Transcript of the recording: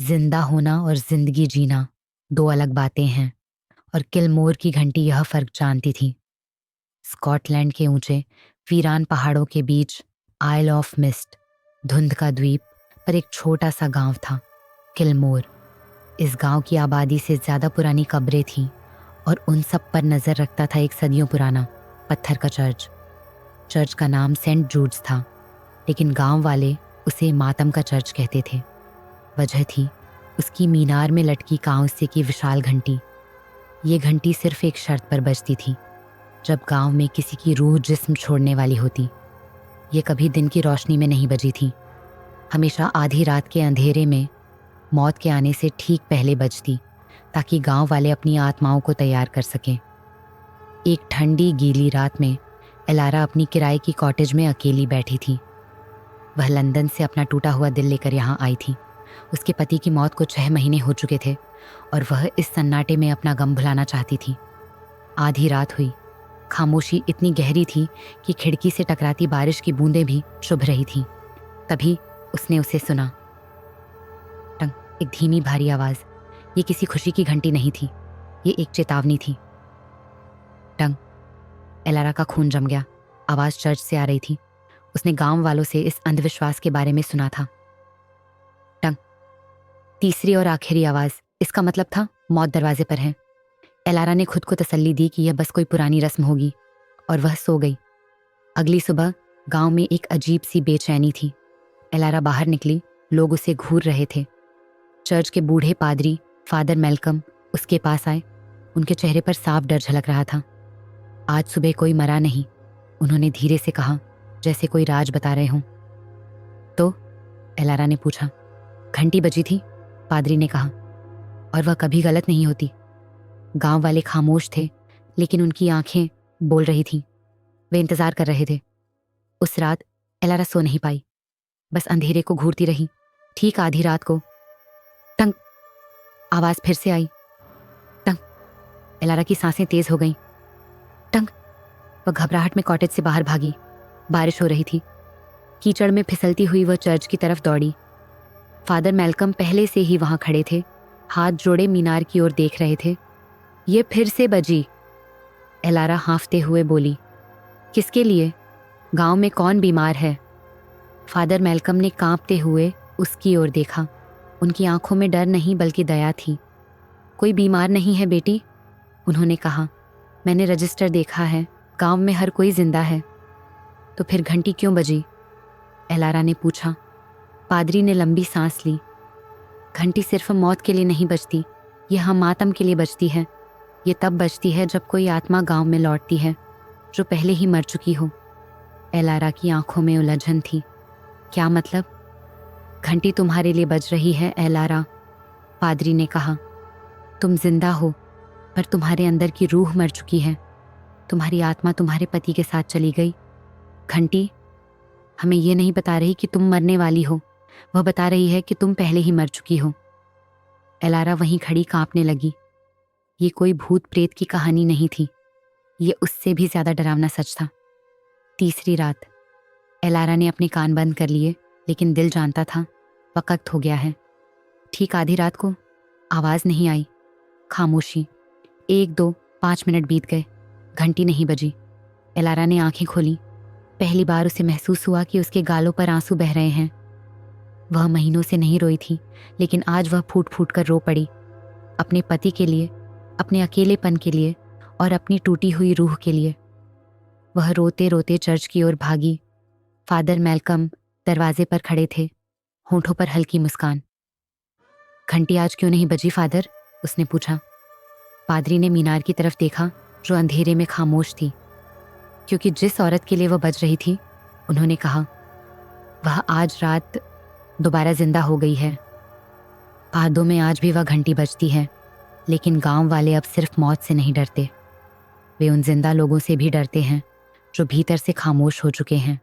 जिंदा होना और जिंदगी जीना दो अलग बातें हैं, और किलमोर की घंटी यह फर्क जानती थी। स्कॉटलैंड के ऊंचे वीरान पहाड़ों के बीच आइल ऑफ मिस्ट, धुंध का द्वीप पर एक छोटा सा गांव था, किलमोर। इस गांव की आबादी से ज्यादा पुरानी कब्रें थीं और उन सब पर नजर रखता था एक सदियों पुराना पत्थर का चर्च। चर्च का नाम सेंट जूड्स था, लेकिन गांव वाले उसे मातम का चर्च कहते थे। वजह थी उसकी मीनार में लटकी कांस्य की विशाल घंटी। ये घंटी सिर्फ एक शर्त पर बजती थी, जब गांव में किसी की रूह जिस्म छोड़ने वाली होती। ये कभी दिन की रोशनी में नहीं बजी थी, हमेशा आधी रात के अंधेरे में, मौत के आने से ठीक पहले बजती, ताकि गांव वाले अपनी आत्माओं को तैयार कर सकें। एक ठंडी गीली रात में एलारा अपनी किराए की कॉटेज में अकेली बैठी थी। वह लंदन से अपना टूटा हुआ दिल लेकर यहाँ आई थी। उसके पति की मौत को 6 महीने हो चुके थे और वह इस सन्नाटे में अपना गम भुलाना चाहती थी। आधी रात हुई। खामोशी इतनी गहरी थी कि खिड़की से टकराती बारिश की बूंदें भी चुभ रही थीं। तभी उसने उसे सुना। टंग, एक धीमी भारी आवाज। ये किसी खुशी की घंटी नहीं थी, ये एक चेतावनी थी। टंग। एलारा का खून जम गया। आवाज चर्च से आ रही थी। उसने गांव वालों से इस अंधविश्वास के बारे में सुना था। टंग। तीसरी और आखिरी आवाज। इसका मतलब था मौत दरवाजे पर है। एलारा ने खुद को तसल्ली दी कि यह बस कोई पुरानी रस्म होगी, और वह सो गई। अगली सुबह गांव में एक अजीब सी बेचैनी थी। एलारा बाहर निकली, लोग उसे घूर रहे थे। चर्च के बूढ़े पादरी फादर मेलकम उसके पास आए। उनके चेहरे पर साफ डर झलक रहा था। आज सुबह कोई मरा नहीं, उन्होंने धीरे से कहा, जैसे कोई राज बता रहे हों। तो एलारा ने पूछा। घंटी बजी थी, पादरी ने कहा, और वह कभी गलत नहीं होती। गांव वाले खामोश थे, लेकिन उनकी आंखें बोल रही थीं। वे इंतजार कर रहे थे। उस रात एलारा सो नहीं पाई, बस अंधेरे को घूरती रही। ठीक आधी रात को टंग, आवाज फिर से आई। टंग। एलारा की सांसें तेज हो गईं। टंग। वह घबराहट में कॉटेज से बाहर भागी। बारिश हो रही थी। कीचड़ में फिसलती हुई वह चर्च की तरफ दौड़ी। फादर मेलकम पहले से ही वहां खड़े थे, हाथ जोड़े मीनार की ओर देख रहे थे। ये फिर से बजी, एलारा हाँफते हुए बोली। किसके लिए? गांव में कौन बीमार है? फादर मेलकम ने कांपते हुए उसकी ओर देखा। उनकी आंखों में डर नहीं बल्कि दया थी। कोई बीमार नहीं है बेटी, उन्होंने कहा। मैंने रजिस्टर देखा है, गांव में हर कोई जिंदा है। तो फिर घंटी क्यों बजी? एलारा ने पूछा। पादरी ने लंबी सांस ली। घंटी सिर्फ मौत के लिए नहीं बजती, यह हम मातम के लिए बजती है। ये तब बजती है जब कोई आत्मा गांव में लौटती है जो पहले ही मर चुकी हो। एलारा की आंखों में उलझन थी। क्या मतलब? घंटी तुम्हारे लिए बज रही है एलारा, पादरी ने कहा। तुम जिंदा हो, पर तुम्हारे अंदर की रूह मर चुकी है। तुम्हारी आत्मा तुम्हारे पति के साथ चली गई। घंटी हमें यह नहीं बता रही कि तुम मरने वाली हो, वह बता रही है कि तुम पहले ही मर चुकी हो। एलारा वहीं खड़ी कांपने लगी। ये कोई भूत प्रेत की कहानी नहीं थी, ये उससे भी ज्यादा डरावना सच था। तीसरी रात। एलारा ने अपने कान बंद कर लिए, लेकिन दिल जानता था वक्त हो गया है। ठीक आधी रात को आवाज नहीं आई। खामोशी। 1, 2, 5 मिनट बीत गए, घंटी नहीं बजी। एलारा ने आंखें खोली। पहली बार उसे महसूस हुआ कि उसके गालों पर आंसू बह रहे हैं। वह महीनों से नहीं रोई थी, लेकिन आज वह फूट फूट कर रो पड़ी। अपने पति के लिए, अपने अकेलेपन के लिए और अपनी टूटी हुई रूह के लिए। वह रोते रोते चर्च की ओर भागी। फादर मेलकम दरवाजे पर खड़े थे, होंठों पर हल्की मुस्कान। घंटी आज क्यों नहीं बजी फादर? उसने पूछा। पादरी ने मीनार की तरफ देखा, जो अंधेरे में खामोश थी। क्योंकि जिस औरत के लिए वह बज रही थी, उन्होंने कहा, वह आज रात दोबारा जिंदा हो गई है। पहाड़ों में आज भी वह घंटी बजती है, लेकिन गांव वाले अब सिर्फ मौत से नहीं डरते, वे उन जिंदा लोगों से भी डरते हैं जो भीतर से खामोश हो चुके हैं।